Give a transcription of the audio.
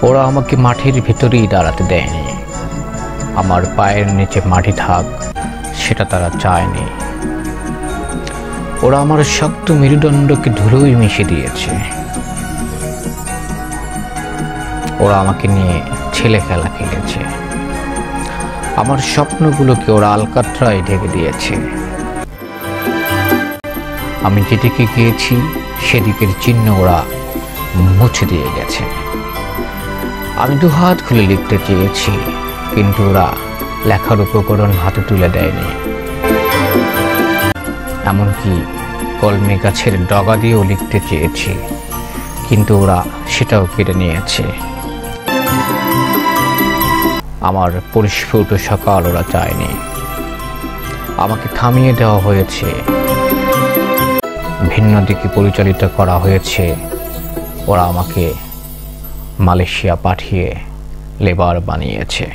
ওরা আমাকে মাটির ভেতরেই দাঁড়াতে দেয়নি। আমার পায়ের নিচে মাটি থাক সেটা তারা চায়নি। ওরা আমার শক্ত মেরুদণ্ডকে ধুলোয় মিশিয়ে দিয়েছে। ওরা আমাকে নিয়ে ছেলে খেলা খেলেছে। আমার স্বপ্নগুলোকে ওরা আলকাতরায় ঢেকে দিয়েছে। আমি যেদিকে গিয়েছি সেদিকের চিহ্ন ওরা মুছে দিয়ে গেছে। আমি দুহাত খুলে লিখতে চেয়েছি, কিন্তু ওরা লেখার উপকরণ হাতে তুলে দেয়নি। এমনকি কলমে গাছের ডগা দিয়েও লিখতে চেয়েছি, কিন্তু ওরা সেটাও কেড়ে নিয়েছে। আমার পরিস্ফুট সকাল ওরা চায়নি। আমাকে থামিয়ে দেওয়া হয়েছে, ভিন্ন দিকে পরিচালিত করা হয়েছে। ওরা আমাকে মালয়েশিয়া পাঠিয়ে লেবার বানিয়েছে।